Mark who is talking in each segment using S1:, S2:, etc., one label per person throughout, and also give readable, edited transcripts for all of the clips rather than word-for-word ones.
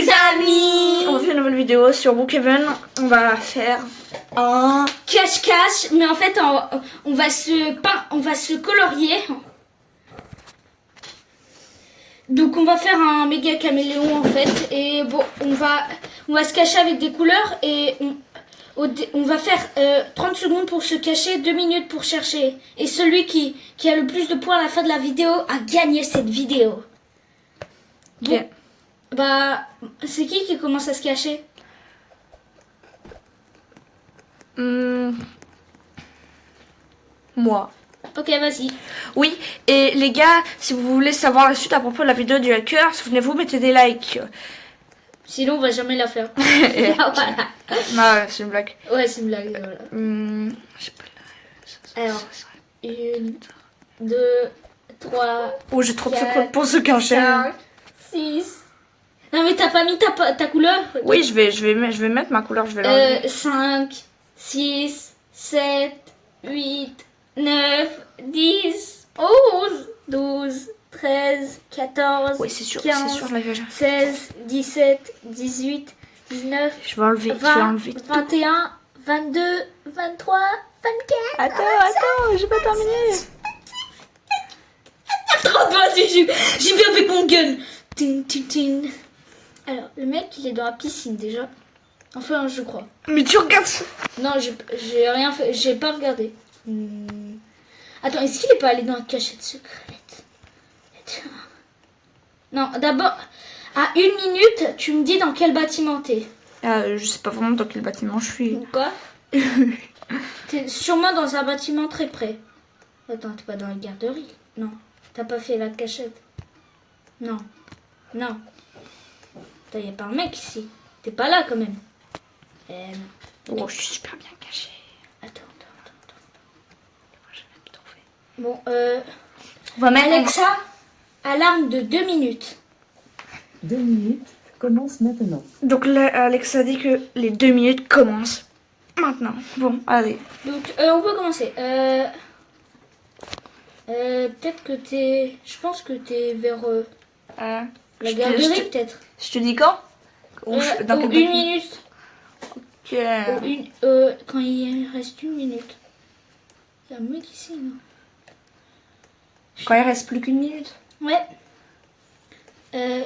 S1: les amis, on fait une nouvelle vidéo sur Brookhaven. On va faire un
S2: cache-cache, mais en fait on va se colorier. Donc on va faire un méga caméléon en fait. Et bon, on va se cacher avec des couleurs. Et on va faire 30 secondes pour se cacher, 2 minutes pour chercher. Et celui qui a le plus de points à la fin de la vidéo a gagné cette vidéo. Bon,
S1: yeah.
S2: Bah, c'est qui commence à se cacher?
S1: Moi.
S2: Ok, vas-y.
S1: Oui, et les gars, si vous voulez savoir la suite à propos de la vidéo du hacker, souvenez-vous, mettez des likes.
S2: Sinon, on va jamais la faire.
S1: Et-
S2: Voilà.
S1: Non, c'est une blague.
S2: Ouais, c'est une blague. Voilà.
S1: Je sais pas.
S2: Alors, 1, 2, 3,
S1: Oh, j'ai trop de
S2: 4,
S1: secrets pour se cacher.
S2: 5, 6. Non, mais t'as pas mis ta couleur?
S1: Oui, je vais mettre ma couleur, je vais l'enlever.
S2: 5, 6, 7, 8, 9, 10, 11, 12, 13, 14,
S1: Oui, c'est sûr,
S2: 15,
S1: c'est sûr, la vérité.
S2: 16, 17, 18, 19,
S1: Je vais enlever,
S2: 20,
S1: tout.
S2: 21, 22, 23, 24.
S1: Attends, j'ai pas terminé.
S2: 30, vas-y, j'y vais avec mon gun. Tin, tin, tin. Alors, le mec, il est dans la piscine déjà. Enfin, je crois.
S1: Mais tu regardes ça.
S2: Non, j'ai rien fait. J'ai pas regardé. Attends, est-ce qu'il est pas allé dans la cachette secrète? Non, d'abord, à 1 minute, tu me dis dans quel bâtiment t'es.
S1: Je sais pas vraiment dans quel bâtiment je suis.
S2: Quoi? T'es sûrement dans un bâtiment très près. Attends, t'es pas dans la garderie? Non. T'as pas fait la cachette? Non. Non. Attends, y a pas un mec ici. T'es pas là quand même. Non.
S1: Oh, je suis super bien cachée.
S2: Attends.
S1: Je vais me trouver.
S2: Bon,
S1: On va mettre
S2: Alexa, alarme de 2 minutes.
S3: 2 minutes, commence maintenant.
S1: Donc là, Alexa dit que les 2 minutes commencent maintenant. Bon, allez.
S2: Donc, on peut commencer. Peut-être que t'es... Je pense que t'es vers la
S1: je te-
S2: garderie,
S1: je te-
S2: peut-être.
S1: Je te dis quand
S2: Ou
S1: dans quel
S2: 1
S1: bâtiment
S2: minute.
S1: Ok.
S2: Quand il reste 1 minute. Il y a un mec ici, non?
S1: Quand il reste plus qu'1 minute.
S2: Ouais.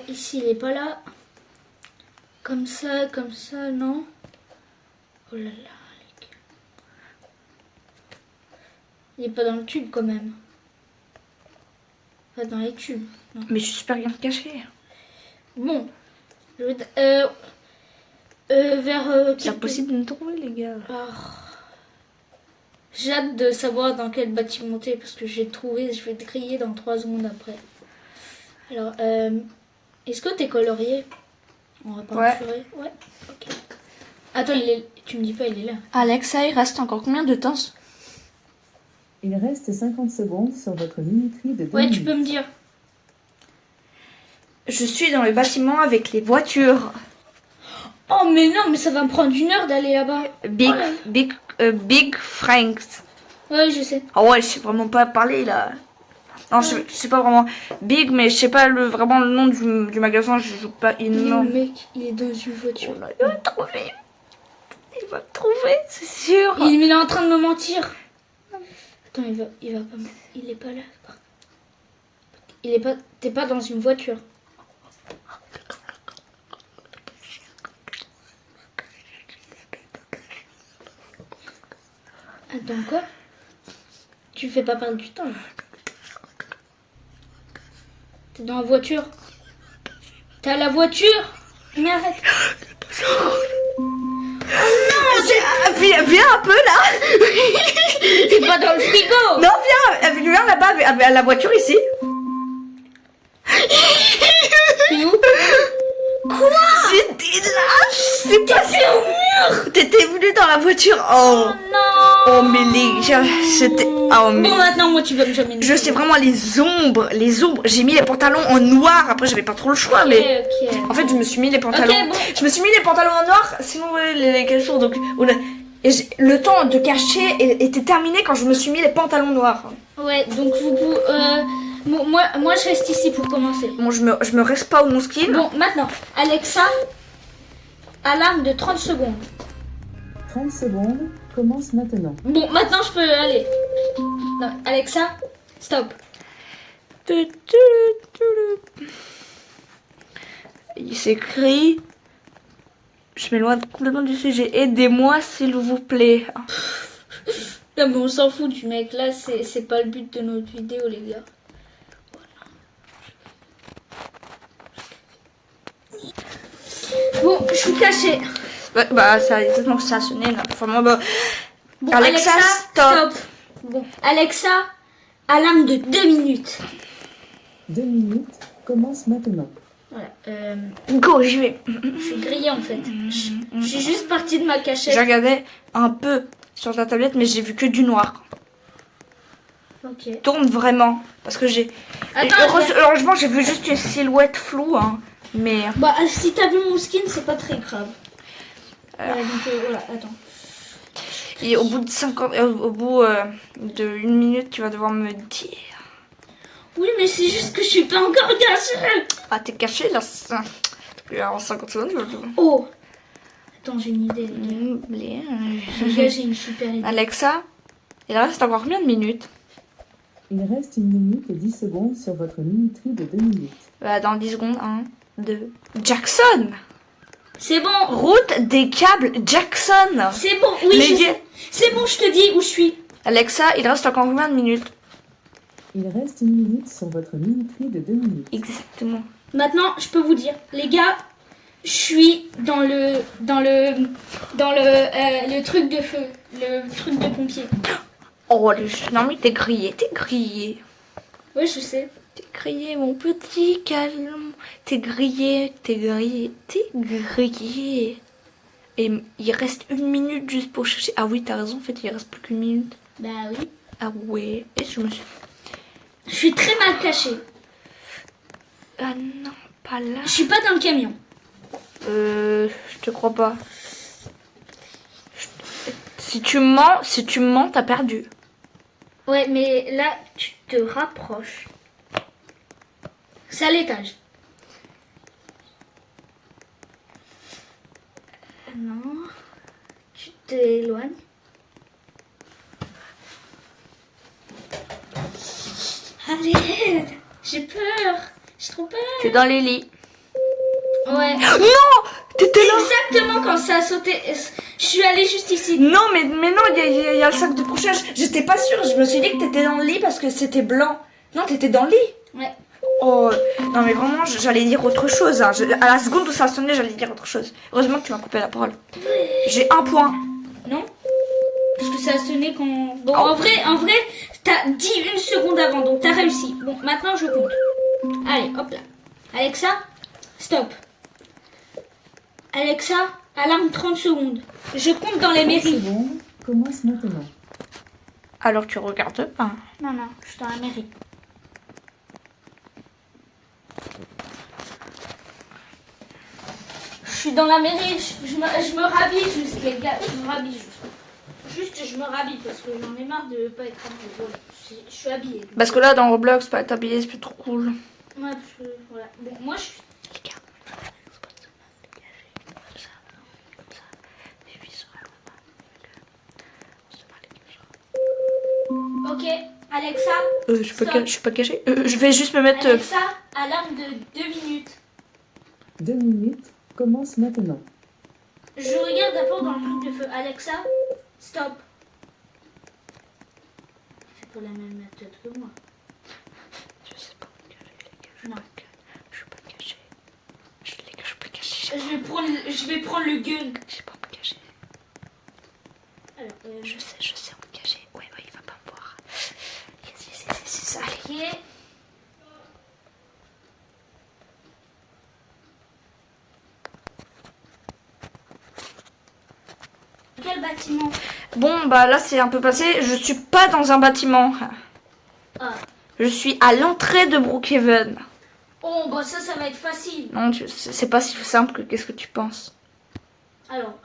S2: Ici, il est pas là. Comme ça, non. Oh là là, les gars. Il est pas dans le tube, quand même. Pas dans les tubes. Non.
S1: Mais je suis super bien cachée.
S2: Bon. Vers...
S1: C'est impossible de me trouver, les gars.
S2: J'ai hâte de savoir dans quel bâtiment t'es, parce que j'ai trouvé, je vais te griller dans 3 secondes après. Alors, est-ce que t'es colorié? On va pas
S1: Ouais.
S2: Ouais, ok. Attends, tu me dis pas, il est là.
S1: Alexa, il reste encore combien de temps?
S3: Il reste 50 secondes sur votre minuterie de 2
S2: Ouais,
S3: minutes.
S2: tu peux me dire.
S1: Je suis dans le bâtiment avec les voitures.
S2: Oh, mais non, mais ça va me prendre 1 heure d'aller là-bas.
S1: Big Franks.
S2: Ouais, je sais.
S1: Ah ouais, je sais vraiment pas parler là. Non, je sais pas vraiment Big, mais je sais pas vraiment le nom du magasin. Je joue pas
S2: Le
S1: énorme.
S2: mec, il est dans une voiture.
S1: Il va me trouver. Il va me trouver, c'est sûr.
S2: Il est en train de me mentir. Attends, il va pas me... Il est pas là. T'es pas dans une voiture. Attends, quoi? Tu fais pas perdre du temps, là. T'es dans la voiture. T'es à la voiture? Mais arrête.
S1: Viens un peu là.
S2: T'es pas dans le frigo.
S1: Non, viens là-bas avec la voiture ici.
S2: T'es où?
S1: Quoi? J'étais là. C'est passé au mur. T'étais venu dans la voiture. Oh.
S2: Non.
S1: Oh mais j'étais. Oh mais.
S2: Bon, maintenant, moi, tu vas me jamais...
S1: Je sais vraiment les ombres. J'ai mis les pantalons en noir. Après, j'avais pas trop le choix, mais.
S2: Ok.
S1: En fait, je me suis mis les pantalons.
S2: Ok, bon.
S1: Je me suis mis les pantalons en noir. Sinon, les cachets. Donc, le temps de cacher était terminé quand je me suis mis les pantalons noirs.
S2: Ouais, donc Bon, moi je reste ici pour commencer.
S1: Bon, je me reste pas au Mouskin.
S2: Bon, maintenant, Alexa, alarme de 30 secondes.
S3: 30 secondes commence maintenant.
S2: Bon, maintenant je peux aller. Non, Alexa, stop.
S1: Il s'écrit. Je m'éloigne complètement du sujet. Aidez-moi s'il vous plaît.
S2: Non, mais on s'en fout du mec là, c'est pas le but de notre vidéo, les gars. Bon, je suis cachée.
S1: Ouais, bah, ça exactement ça a sonné là. Enfin, moi, bah...
S2: Bon,
S1: Alexa, stop.
S2: Bon, Alexa, alarme de 2 minutes.
S3: 2 minutes commence maintenant.
S2: Voilà.
S1: Go, j'y vais.
S2: Je suis grillée en fait. Je suis juste partie de ma cachette.
S1: J'ai regardé un peu sur ta tablette, mais j'ai vu que du noir.
S2: Ok.
S1: Tourne vraiment. Parce que j'ai.
S2: Attends,
S1: Heureusement, j'ai vu juste une silhouette floue. Hein. Mais.
S2: Bah, si t'as vu mon skin, c'est pas très grave. Donc voilà, attends.
S1: Et au bout de 50. Au bout de 1 minute, tu vas devoir me dire.
S2: Oui, mais c'est juste que je suis pas encore cachée.
S1: Ah, t'es caché là. En 50 secondes, tu vas le
S2: Oh. Attends, j'ai une idée, les gars. Les gars, j'ai une super idée.
S1: Alexa, il reste encore combien de minutes?
S3: Il reste 1 minute et 10 secondes sur votre minuterie de 2 minutes.
S1: Dans 10 secondes, 1, 2. Jackson!
S2: C'est bon.
S1: Route des câbles Jackson!
S2: C'est bon, oui,
S1: Les
S2: je
S1: gars.
S2: sais. C'est bon, je te dis où je suis.
S1: Alexa, il reste encore combien de minutes?
S3: Il reste 1 minute sur votre minuterie de 2 minutes.
S1: Exactement.
S2: Maintenant, je peux vous dire, les gars, je suis dans le truc de feu, le truc de pompier.
S1: Oh, non mais t'es grillé.
S2: Oui, je sais.
S1: T'es grillé, mon petit, calme. T'es grillé. Et il reste 1 minute juste pour chercher. Ah oui, t'as raison, en fait, il reste plus qu'1 minute.
S2: Bah oui.
S1: Ah ouais, et je me suis...
S2: Je suis très mal cachée.
S1: Ah non, pas là.
S2: Je suis pas dans le camion.
S1: Je te crois pas. Si tu mens, t'as perdu.
S2: Ouais, mais là, tu te rapproches. C'est à l'étage. Non. Tu t'éloignes. Allez, j'ai peur. J'ai trop peur.
S1: T'es dans les lits.
S2: Ouais.
S1: Non, t'étais là.
S2: Exactement quand ça a sauté. Je suis allée juste ici.
S1: Non, mais non, il y a le sac de couchage. J'étais pas sûre. Je me suis dit que t'étais dans le lit parce que c'était blanc. Non, t'étais dans le lit.
S2: Ouais.
S1: Oh, non, mais vraiment, j'allais dire autre chose. Hein. À la seconde où ça sonnait, j'allais dire autre chose. Heureusement que tu m'as coupé la parole. J'ai 1 point.
S2: Non. Parce que ça a sonné quand... Bon,
S1: Oh.
S2: en vrai, t'as dit 1 seconde avant, donc t'as réussi. Bon, maintenant je compte. Allez, hop là. Alexa, stop. Alexa, alarme 30 secondes. Je compte dans les
S3: 30
S2: mairies.
S3: secondes commence maintenant.
S1: Alors tu regardes pas.
S2: Non, je suis dans la mairie. Je suis dans la mairie, je me rhabille juste, les gars, je me rhabille juste. Juste, je me rhabille parce que j'en ai marre de pas être habillée. Voilà, je suis habillée.
S1: Parce que là, dans Roblox, pas t'habiller, c'est plus trop cool.
S2: Ouais, parce que, voilà. Bon, moi, je suis...
S1: Les gars,
S2: Ok, Alexa,
S1: je suis pas cachée. Je vais juste me mettre...
S2: Alexa, alarme de 2 minutes.
S3: 2 minutes commence maintenant.
S2: Je regarde d'abord dans le truc de feu. Alexa, stop. C'est pas la même méthode que moi.
S1: Je sais pas me cacher, les gars.
S2: Non.
S1: Je suis pas cachée. Les gars, je suis pas cachée.
S2: Je vais prendre le gun.
S1: Je sais pas me cacher.
S2: Alors,
S1: Je sais me cacher. Ouais, il va pas me voir. C'est ça. Allez.
S2: ok. Quel bâtiment?
S1: Bon, bah là, c'est un peu passé. Je suis pas dans un bâtiment.
S2: Ah.
S1: Je suis à l'entrée de Brookhaven.
S2: Oh, bah ça va être facile.
S1: Non, c'est pas si simple que qu'est-ce que tu penses.
S2: Alors,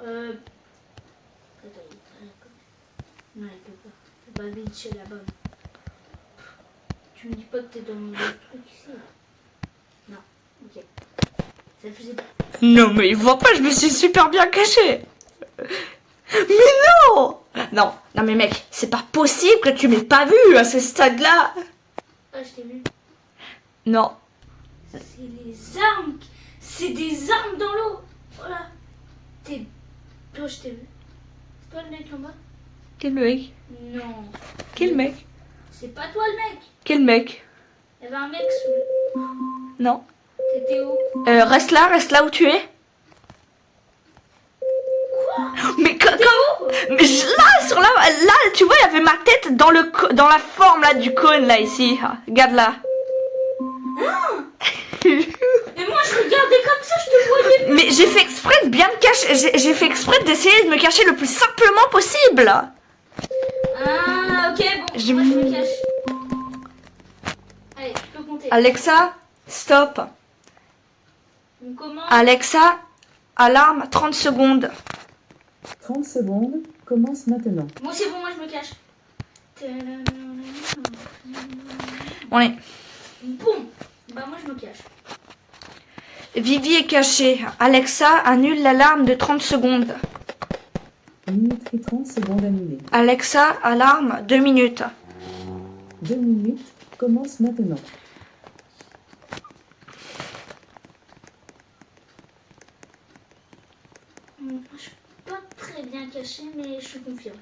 S2: non, elle peut pas. Elle va vite chez la bonne. Tu me dis pas que t'es dans le truc ici. Non, ok. Ça faisait pas.
S1: Non, mais il voit pas, je me suis super bien cachée. Mais non! Non, non, mais mec, c'est pas possible que tu m'aies pas vu à ce stade-là.
S2: Ah, je t'ai vu.
S1: Non.
S2: C'est les armes. C'est des armes dans l'eau. Voilà. T'es. Toi, je t'ai vu. C'est toi le mec en bas?
S1: Quel mec?
S2: Non.
S1: Quel mec?
S2: C'est pas toi le mec.
S1: Quel mec?
S2: Il y avait un mec sous.
S1: Non.
S2: T'étais où?
S1: Reste là où tu es. Mais comment? Mais là, là, tu vois, il y avait ma tête dans la forme là du cône là ici. Ah, regarde là.
S2: Mais moi, je regardais comme ça, je te voyais.
S1: Mais j'ai fait exprès de bien me cacher. J'ai fait exprès d'essayer de me cacher le plus simplement possible.
S2: Ah, ok, bon. Moi, je me cache. Allez, tu peux compter.
S1: Alexa, stop.
S2: On commence.
S1: Alexa, alarme 30 secondes.
S3: 30 secondes, commence maintenant.
S2: Bon, c'est bon, moi, je me cache.
S1: On est.
S2: Boum. Bah, moi, je me cache.
S1: Vivi est cachée. Alexa, annule l'alarme de 30 secondes.
S3: Minuterie 30 secondes annulée.
S1: Alexa, alarme 2 minutes.
S3: 2 minutes, commence maintenant.
S2: Je suis pas très bien cachée, mais je suis confiante.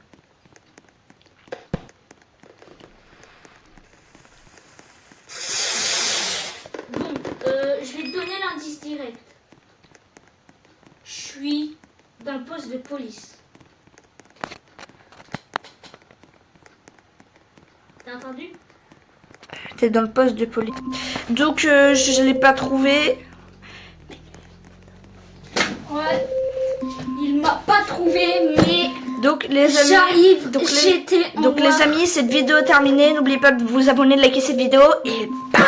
S2: Bon, je vais te donner l'indice direct. Je suis dans le poste de police. T'as entendu?
S1: T'es dans le poste de police. Donc, je l'ai pas trouvé.
S2: Ouais. Il m'a pas trouvé, mais
S1: Donc, les amis.
S2: j'arrive.
S1: Donc,
S2: J'étais en
S1: donc les
S2: noir.
S1: amis, cette vidéo est terminée. N'oubliez pas de vous abonner, de liker cette vidéo. Et bye!